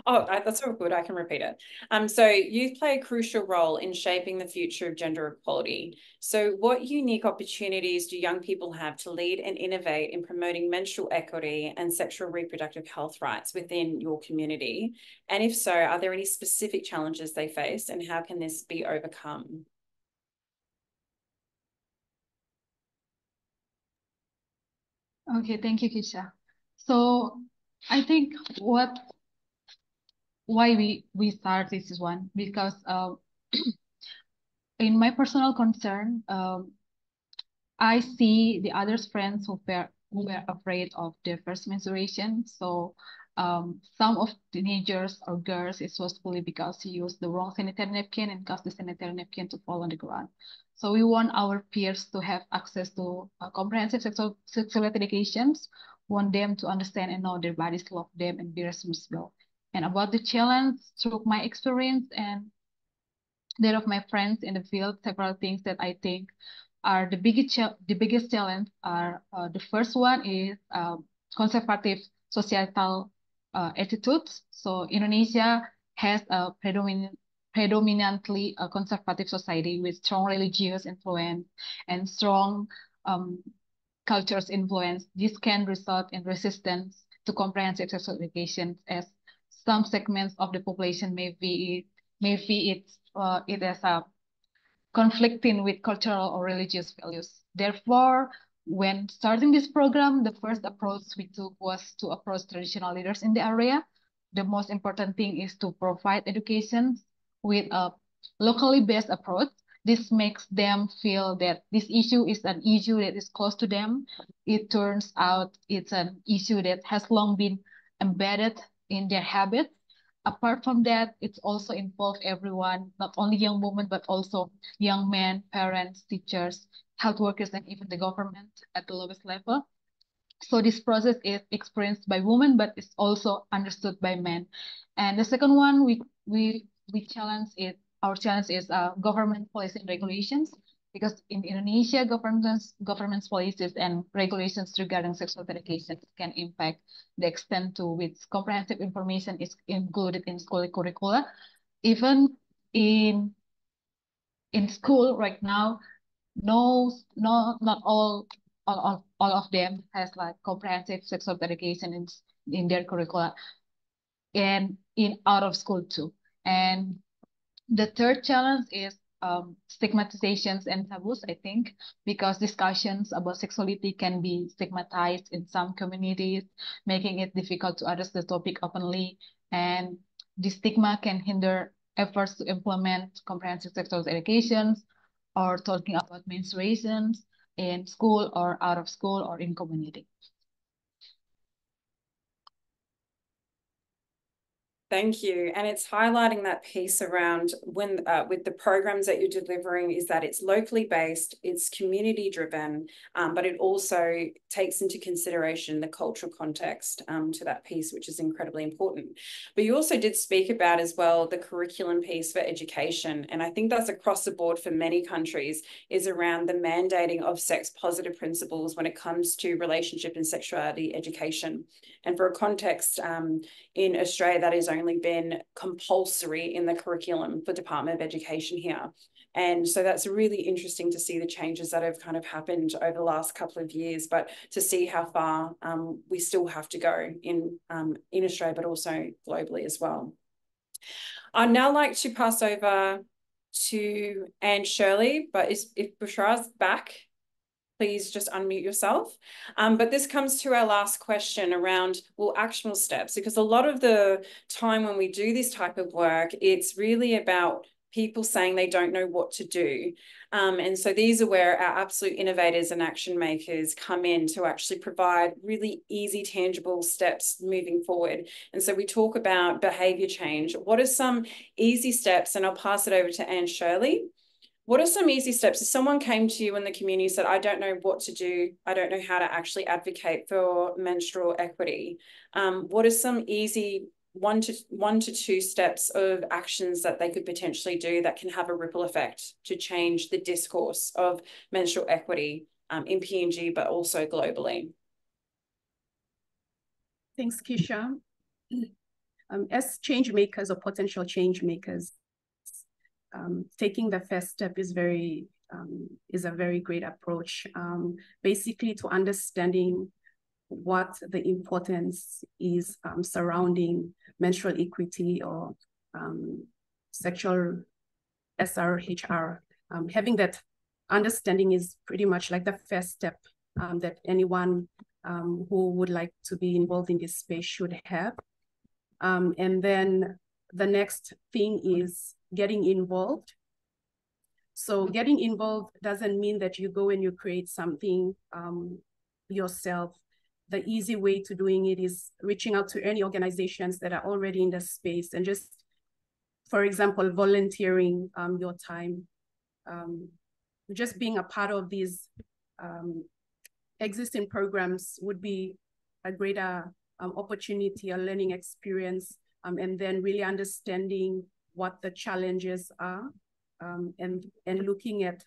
S5: Oh, that's all good. I can repeat it. So youth play a crucial role in shaping the future of gender equality. So what unique opportunities do young people have to lead and innovate in promoting menstrual equity and sexual reproductive health rights within your community? And if so, are there any specific challenges they face, and how can this be overcome?
S9: Okay, thank you, Kisha. So I think why we start this is one because in my personal concern, I see the others' friends who were afraid of their first menstruation. So some of teenagers or girls is forcefully because he used the wrong sanitary napkin and caused the sanitary napkin to fall on the ground. So we want our peers to have access to comprehensive sexual educations, want them to understand and know their bodies love them and be responsible. And about the challenge, through my experience and that of my friends in the field, several things that I think are the biggest challenge are the first one is conservative societal attitudes. So Indonesia has a predominantly a conservative society with strong religious influence and strong culture's influence. This can result in resistance to comprehensive sexual education, as some segments of the population may see it as a conflicting with cultural or religious values. Therefore, when starting this program, the first approach we took was to approach traditional leaders in the area. The most important thing is to provide education with a locally based approach. This makes them feel that this issue is an issue that is close to them. It turns out it's an issue that has long been embedded in their habits. Apart from that, it's also involved everyone, not only young women, but also young men, parents, teachers, health workers, and even the government at the lowest level. So this process is experienced by women, but it's also understood by men. And the second one, we challenge it. Our challenge is government policy and regulations, because in Indonesia, government's policies and regulations regarding sexual education can impact the extent to which comprehensive information is included in school curricula. Even in school right now, not all of them has like comprehensive sexual education in their curricula, and in out of school too. And the third challenge is stigmatizations and taboos, I think, because discussions about sexuality can be stigmatized in some communities, making it difficult to address the topic openly. And the stigma can hinder efforts to implement comprehensive sexual educations or talking about menstruations in school or out of school or in community.
S5: Thank you. And it's highlighting that piece around when with the programs that you're delivering is that it's locally based, it's community driven, but it also takes into consideration the cultural context to that piece, which is incredibly important. But you also did speak about as well the curriculum piece for education. And I think that's across the board for many countries, is around the mandating of sex positive principles when it comes to relationship and sexuality education. And for a context in Australia, that has only been compulsory in the curriculum for Department of Education here. And so that's really interesting to see the changes that have kind of happened over the last couple of years, but to see how far we still have to go in Australia, but also globally as well. I'd now like to pass over to Anne Shirley, but if Bushra's back, please just unmute yourself. But this comes to our last question around, well, actionable steps, because a lot of the time when we do this type of work, it's really about people saying they don't know what to do. And so these are where our absolute innovators and action makers come in to actually provide really easy, tangible steps moving forward. And so we talk about behaviour change. What are some easy steps? And I'll pass it over to Anne Shirley. What are some easy steps? If someone came to you in the community and said, I don't know what to do, I don't know how to actually advocate for menstrual equity, what are some easy one to two steps of actions that they could potentially do that can have a ripple effect to change the discourse of menstrual equity in PNG, but also globally?
S7: Thanks, Kisha. As change makers or potential change makers, taking the first step is a very great approach, basically to understanding what the importance is surrounding menstrual equity or sexual SRHR. Having that understanding is pretty much like the first step that anyone who would like to be involved in this space should have. And then the next thing is getting involved. So getting involved doesn't mean that you go and you create something yourself. The easy way to doing it is reaching out to any organizations that are already in the space and just, for example, volunteering your time. Just being a part of these existing programs would be a greater opportunity, a learning experience, and then really understanding what the challenges are, and looking at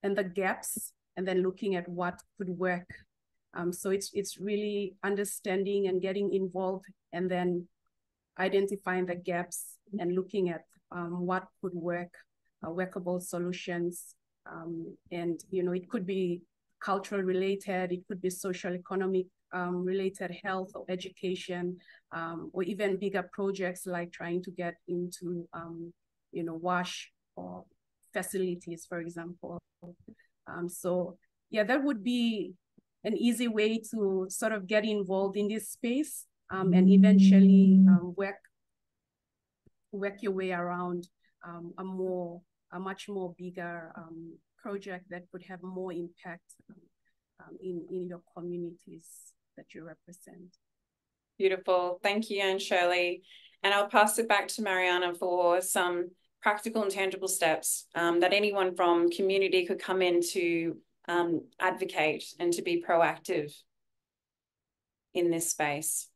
S7: the gaps, and then looking at what could work. So it's really understanding and getting involved, and then identifying the gaps and looking at what could work, workable solutions. And it could be cultural related, it could be social economic related, health or education, or even bigger projects like trying to get into wash or facilities, for example. So yeah, that would be an easy way to sort of get involved in this space, and eventually work your way around a much more bigger project that could have more impact in your communities that you represent.
S5: Beautiful. Thank you, Anne Shirley. And I'll pass it back to Mariana for some practical and tangible steps that anyone from community could come in to advocate and to be proactive in this space.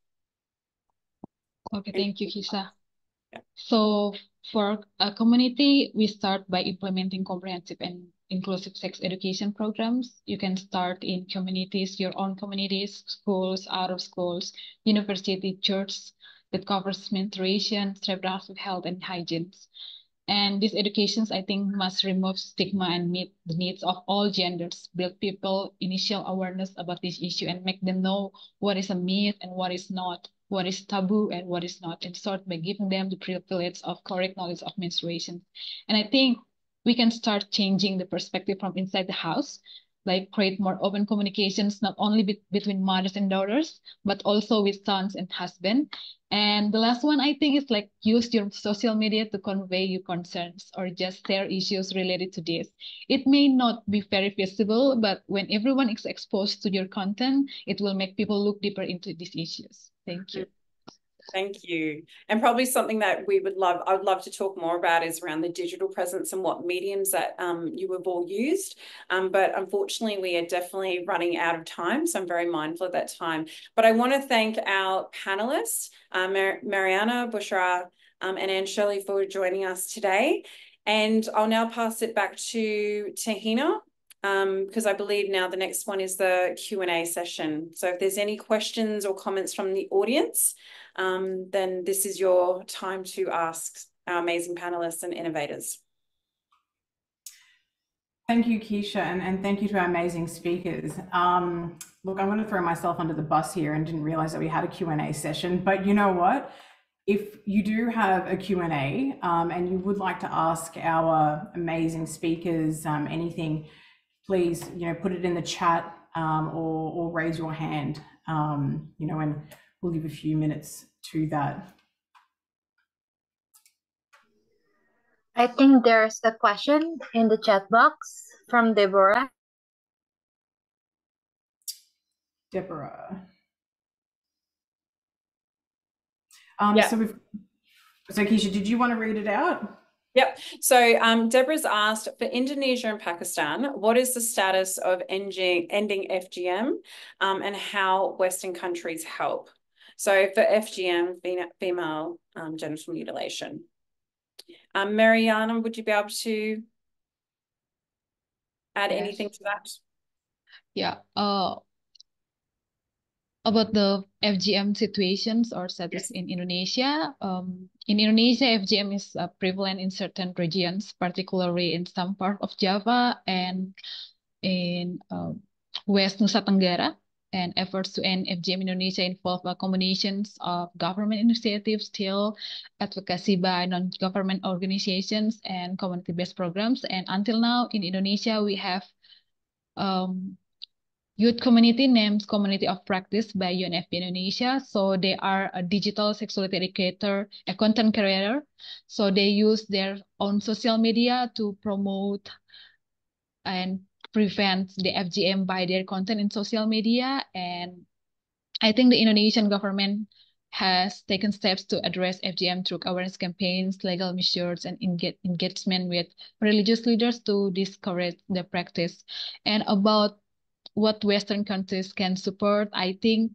S9: Okay, thank you, Kisa.
S5: Yeah.
S9: So for a community, we start by implementing comprehensive and inclusive sex education programs. You can start in communities, your own communities, schools, out of schools, university, church, that covers menstruation, reproductive health, and hygiene. And these educations, I think, must remove stigma and meet the needs of all genders, build people initial awareness about this issue, and make them know what is a myth and what is not, what is taboo and what is not, and start by giving them the privilege of correct knowledge of menstruation. And I think we can start changing the perspective from inside the house, like create more open communications, not only between mothers and daughters, but also with sons and husbands. And the last one, I think, is like use your social media to convey your concerns or just share issues related to this. It may not be very visible, but when everyone is exposed to your content, it will make people look deeper into these issues. Thank you.
S5: Thank you. And probably something that I would love to talk more about is around the digital presence and what mediums that you have all used. But unfortunately, we are definitely running out of time. So I'm very mindful of that time. But I want to thank our panelists, Mariana, Bushra, and Anne Shirley for joining us today. And I'll now pass it back to Hina, because I believe now the next one is the Q&A session. So if there's any questions or comments from the audience, then this is your time to ask our amazing panelists and innovators.
S1: Thank you, Keisha, and thank you to our amazing speakers. Look, I'm going to throw myself under the bus here and didn't realize that we had a Q&A session, but you know what? If you do have a Q&A and you would like to ask our amazing speakers anything, please, put it in the chat or raise your hand, and we'll give a few minutes to that.
S3: I think there's a question in the chat box from Deborah.
S1: Deborah.
S5: Yeah.
S1: So Keisha, did you want to read it out?
S5: Yep. So Deborah's asked, for Indonesia and Pakistan, what is the status of ending FGM and how Western countries help? So for FGM, female genital mutilation. Mariana, would you be able to add anything to that?
S9: Yeah. About the FGM situations or status in Indonesia. In Indonesia, FGM is prevalent in certain regions, particularly in some part of Java and in West Nusa Tenggara. And efforts to end FGM in Indonesia involve combinations of government initiatives, still advocacy by non-government organizations and community-based programs. And until now in Indonesia, we have youth community named Community of Practice by UNFPA Indonesia. So they are a digital sexuality educator, a content creator. So they use their own social media to promote and prevent the FGM by their content in social media. And I think the Indonesian government has taken steps to address FGM through awareness campaigns, legal measures, and engagement with religious leaders to discourage the practice. And about what Western countries can support, I think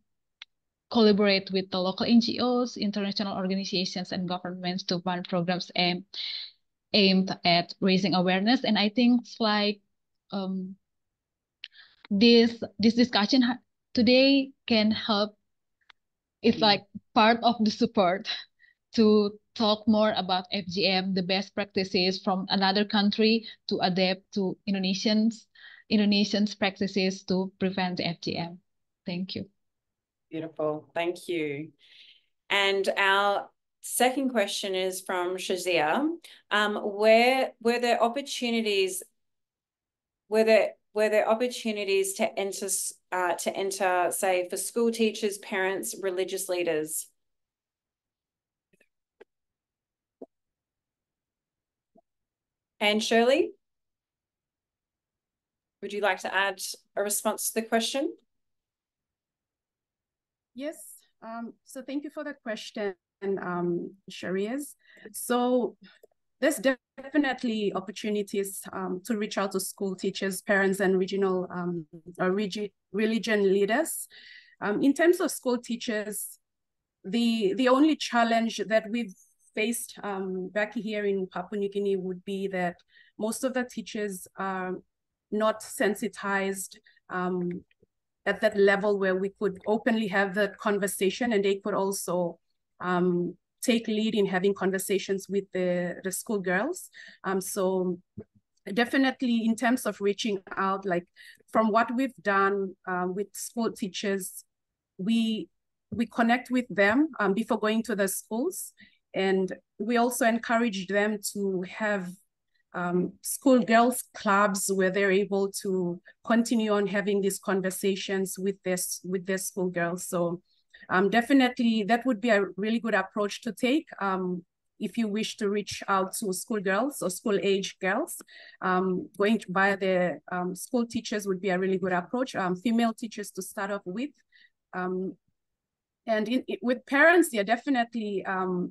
S9: collaborate with the local NGOs, international organizations, and governments to fund programs aimed at raising awareness. And I think it's like this discussion today can help. It's like part of the support to talk more about FGM, the best practices from another country to adapt to Indonesians practices to prevent the FGM. Thank you.
S5: Beautiful, thank you. And our second question is from Shazia. Were there opportunities to enter, say, for school teachers, parents, religious leaders? And Shirley, would you like to add a response to the question?
S7: Yes, so thank you for the question, Shariaz. So there's definitely opportunities to reach out to school teachers, parents, and regional or religion leaders. In terms of school teachers, the only challenge that we've faced back here in Papua New Guinea would be that most of the teachers are not sensitized at that level where we could openly have the conversation, and they could also take lead in having conversations with the school girls. So definitely in terms of reaching out, like from what we've done with school teachers, we connect with them before going to the schools, and we also encourage them to have school girls clubs where they're able to continue on having these conversations with their school girls. So definitely that would be a really good approach to take if you wish to reach out to school girls or school age girls. Going via the school teachers would be a really good approach. Female teachers to start off with. And with parents, yeah, definitely,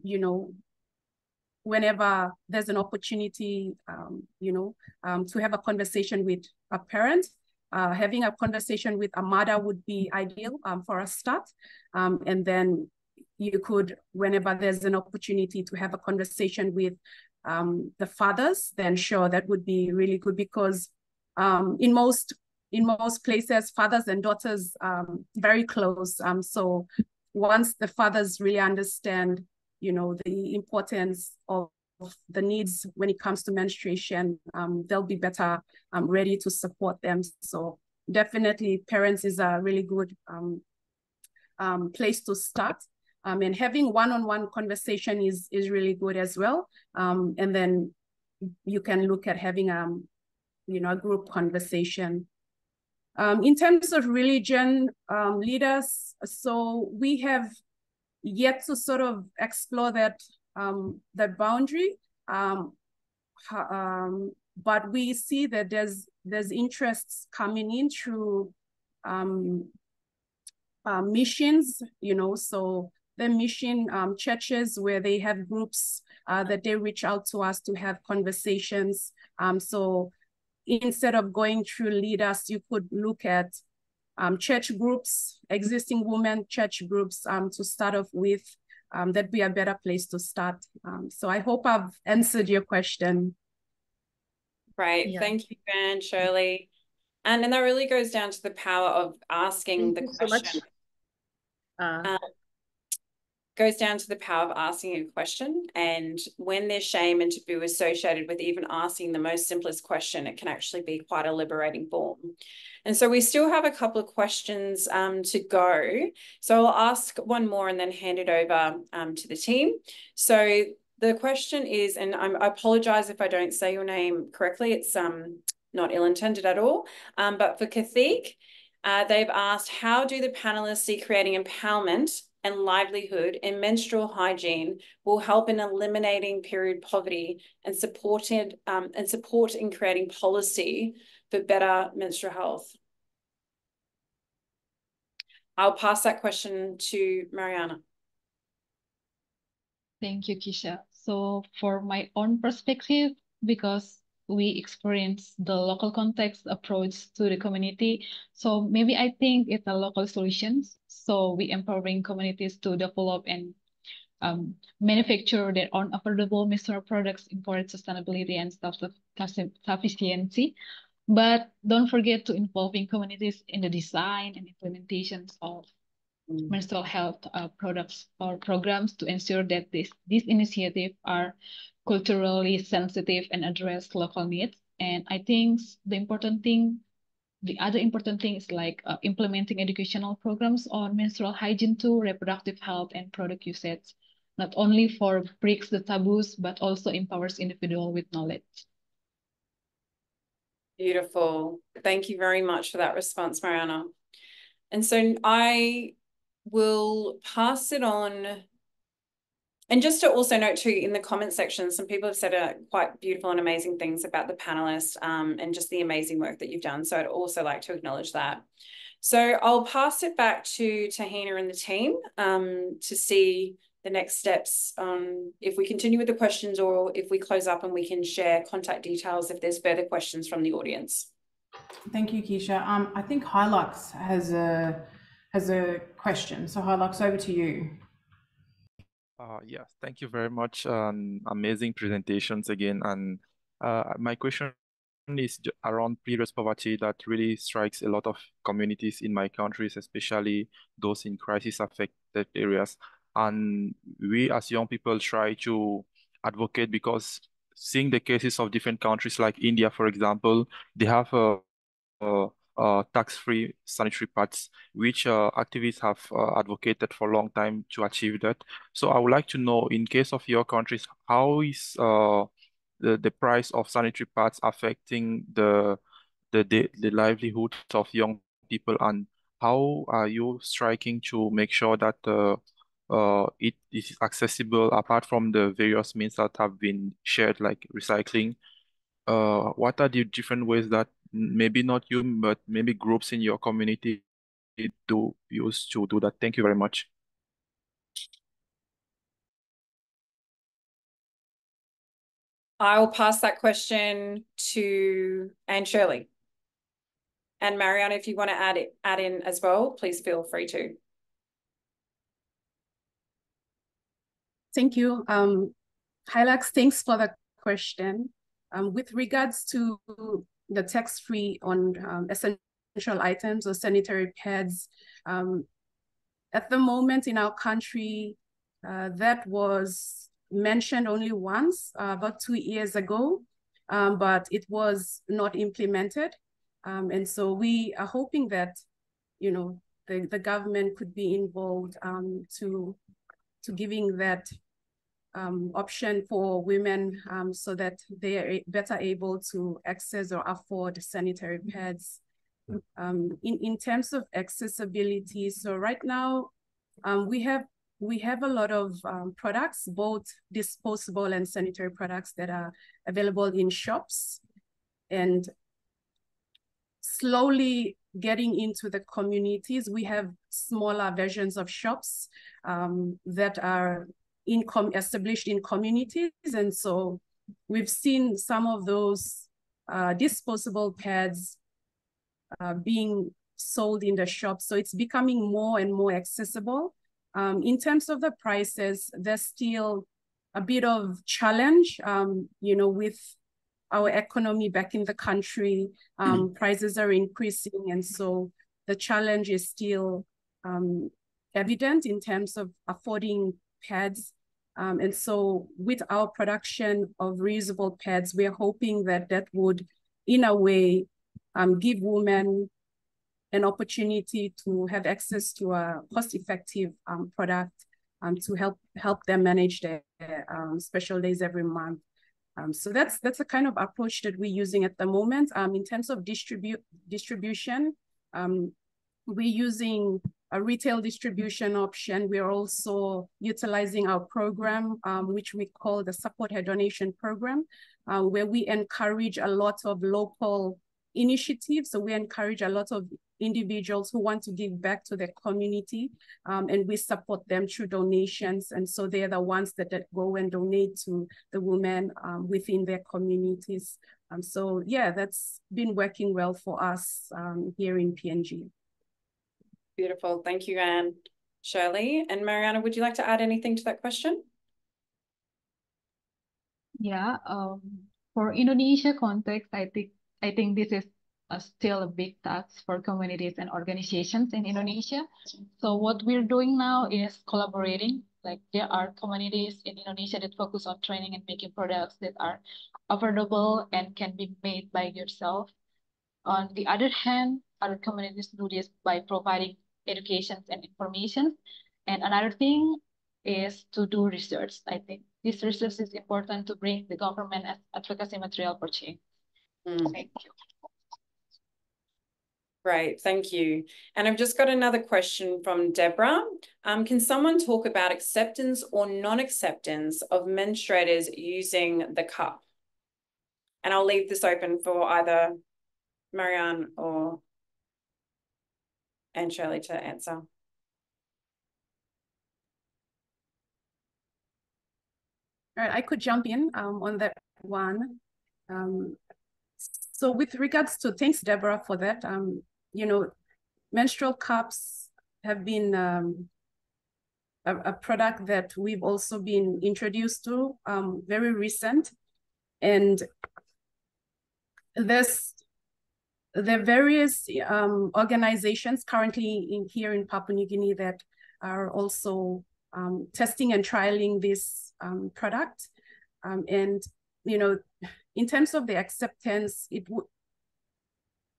S7: you know, whenever there's an opportunity, to have a conversation with a parent, having a conversation with a mother would be ideal for a start. And then you could, whenever there's an opportunity to have a conversation with the fathers, then sure, that would be really good, because in most places, fathers and daughters very close. So once the fathers really understand, you know, the importance of the needs when it comes to menstruation, they'll be better ready to support them. So definitely parents is a really good place to start. And having one-on-one conversation is really good as well. And then you can look at having a group conversation. In terms of religion leaders, so we have yet to sort of explore that boundary, but we see that there's interests coming in through missions, you know, so the mission churches where they have groups that they reach out to us to have conversations. So instead of going through leaders, you could look at church groups, existing women church groups to start off with. That'd be a better place to start. So I hope I've answered your question.
S5: Right, yeah. Thank you, Van, Shirley. And that really goes down to the power of asking the question. Goes down to the power of asking a question, and when there's shame and taboo associated with even asking the most simplest question, it can actually be quite a liberating form. And so we still have a couple of questions to go. So I'll ask one more and then hand it over to the team. So the question is, and I apologize if I don't say your name correctly, it's not ill-intended at all, but for Kathik, They've asked, how do the panelists see creating empowerment and livelihood in menstrual hygiene will help in eliminating period poverty and support in creating policy for better menstrual health? I'll pass that question to Mariana.
S9: Thank you, Kisha. So for my own perspective, because we experience the local context approach to the community, so maybe I think it's a local solutions. So we empowering communities to develop and manufacture their own affordable menstrual products, encourage sustainability and self-sufficiency. But don't forget to involving communities in the design and implementations of menstrual health products or programs to ensure that these initiatives are culturally sensitive and address local needs. And I think the other important thing is like implementing educational programs on menstrual hygiene too, reproductive health and product usage, not only for breaks the taboos, but also empowers individual with knowledge.
S5: Beautiful. Thank you very much for that response, Mariana. And so I will pass it on. And just to also note too, in the comment section, some people have said quite beautiful and amazing things about the panelists and just the amazing work that you've done. So I'd also like to acknowledge that. So I'll pass it back to Tahina and the team to see the next steps on if we continue with the questions or if we close up and we can share contact details if there's further questions from the audience.
S1: Thank you, Keisha. I think Hilux has a question. So Hilux, over to you.
S10: Yes, thank you very much. Amazing presentations again. And my question is around period poverty that really strikes a lot of communities in my countries, especially those in crisis-affected areas. And we as young people try to advocate because seeing the cases of different countries like India, for example, they have tax-free sanitary pads, which activists have advocated for a long time to achieve that. So I would like to know, in case of your countries, how is the price of sanitary pads affecting the livelihoods of young people, and how are you striking to make sure that it is accessible apart from the various means that have been shared, like recycling? What are the different ways that maybe not you, but maybe groups in your community do use to do that? Thank you very much.
S5: I'll pass that question to Anne Shirley. And Mariana, if you want to add in as well, please feel free to.
S7: Thank you. Hilux, thanks for the question. With regards to the tax-free on essential items or sanitary pads, at the moment in our country, that was mentioned only once, about 2 years ago, but it was not implemented. And so we are hoping that, you know, the government could be involved to giving that option for women so that they are better able to access or afford sanitary pads. In terms of accessibility, so right now we have a lot of products, both disposable and sanitary products that are available in shops, and slowly getting into the communities. We have smaller versions of shops that are established in communities. And so we've seen some of those disposable pads being sold in the shop. So it's becoming more and more accessible. In terms of the prices, there's still a bit of challenge, you know, with our economy back in the country, prices are increasing. And so the challenge is still evident in terms of affording pads. And so with our production of reusable pads, we're hoping that that would, in a way, give women an opportunity to have access to a cost-effective product to help them manage their special days every month. So that's the kind of approach that we're using at the moment. In terms of distribution, we're using a retail distribution option. We're also utilizing our program, which we call the Support Her Donation Program, where we encourage a lot of local initiatives. So we encourage a lot of individuals who want to give back to their community, and we support them through donations. And so they're the ones that go and donate to the women within their communities. So yeah, that's been working well for us here in PNG.
S5: Beautiful. Thank you, Anne. Shirley and Mariana, would you like to add anything to that question?
S9: Yeah, for Indonesia context, I think this is still a big task for communities and organizations in Indonesia. So what we're doing now is collaborating. Like there are communities in Indonesia that focus on training and making products that are affordable and can be made by yourself. On the other hand, other communities do this by providing education and information. And another thing is to do research. I think this research is important to bring the government as advocacy material for change. Thank you.
S5: Great, thank you. And I've just got another question from Deborah. Can someone talk about acceptance or non-acceptance of menstruators using the cup? And I'll leave this open for either Marianne or and Shirley to answer.
S7: All right, I could jump in on that one. So with regards to, thanks Deborah for that. You know, menstrual cups have been a product that we've also been introduced to, very recent, and there are various organizations currently here in Papua New Guinea that are also testing and trialing this product. And, you know, in terms of the acceptance,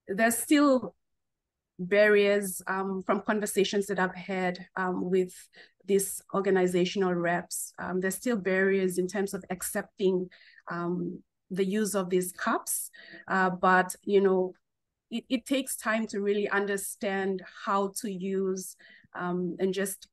S7: there's still barriers from conversations that I've had with these organizational reps. There's still barriers in terms of accepting the use of these cups, but, you know, it takes time to really understand how to use and just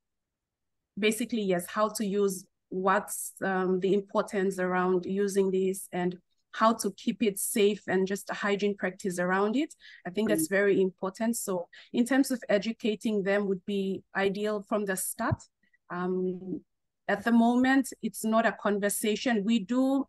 S7: basically, yes, how to use, what's the importance around using this and how to keep it safe and just a hygiene practice around it. I think that's very important. So in terms of educating them would be ideal from the start. At the moment, it's not a conversation. We do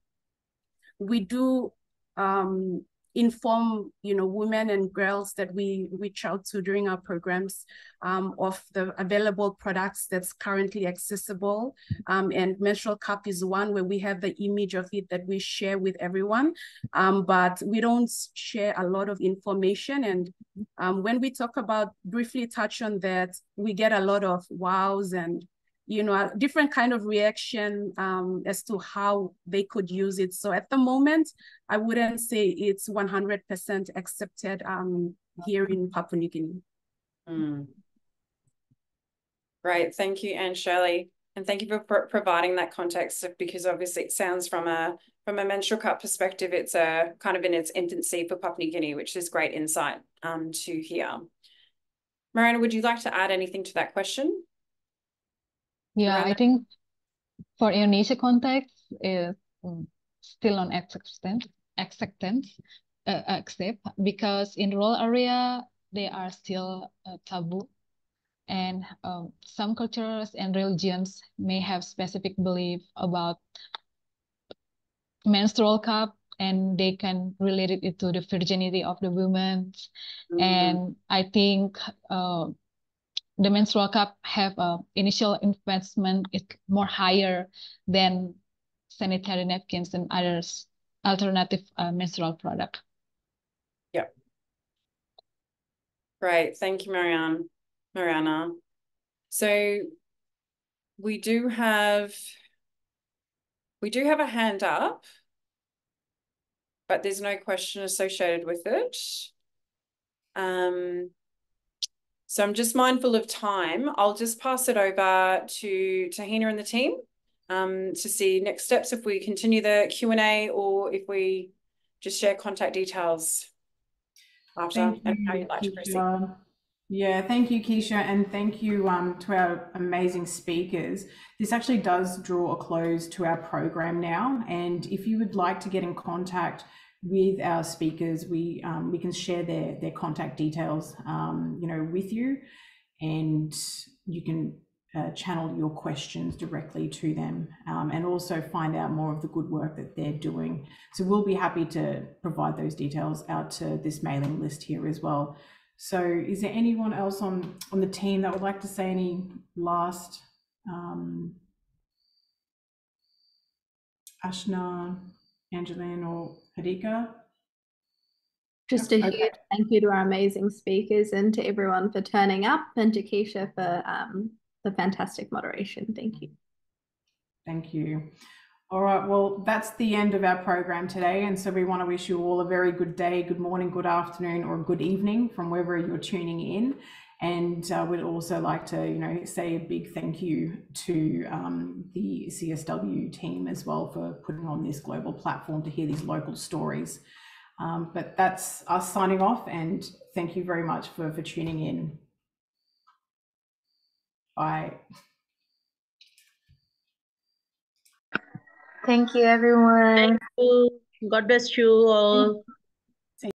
S7: inform, you know, women and girls that we reach out to during our programs of the available products that's currently accessible. And menstrual cup is one where we have the image of it that we share with everyone, but we don't share a lot of information. And when we talk about, briefly touch on that, we get a lot of wows and, you know, a different kind of reaction as to how they could use it. So at the moment, I wouldn't say it's 100% accepted here in Papua New Guinea.
S5: Great, thank you, Anne Shirley. And thank you for providing that context, because obviously it sounds from a menstrual cup perspective, it's kind of in its infancy for Papua New Guinea, which is great insight to hear. Mariana, would you like to add anything to that question?
S9: Yeah, I think for Indonesia context is still on accept because in rural area they are still taboo, and some cultures and religions may have specific belief about menstrual cup, and they can relate it to the virginity of the women. And I think the menstrual cup have initial investment is more higher than sanitary napkins and others alternative menstrual product.
S5: Yeah. Great, thank you, Mariana. So we do have a hand up, but there's no question associated with it. So I'm just mindful of time. I'll just pass it over to Tahina and the team to see next steps, if we continue the Q&A or if we just share contact details after and how you'd like to proceed.
S1: Yeah, thank you, Keisha, and thank you to our amazing speakers. This actually does draw a close to our program now, and if you would like to get in contact with our speakers, we can share their contact details, with you, and you can channel your questions directly to them, and also find out more of the good work that they're doing. So we'll be happy to provide those details out to this mailing list here as well. So is there anyone else on the team that would like to say any last, Ashna, Angeline or Hadika?
S4: Just a huge thank you to our amazing speakers and to everyone for turning up, and to Keisha for the fantastic moderation. Thank you.
S1: Thank you. All right, well, that's the end of our program today. And so we want to wish you all a very good day, good morning, good afternoon, or good evening from wherever you're tuning in. And we'd also like to, say a big thank you to the CSW team as well for putting on this global platform to hear these local stories. But that's us signing off, and thank you very much for tuning in. Bye.
S3: Thank you, everyone.
S11: Thank you. God bless you all.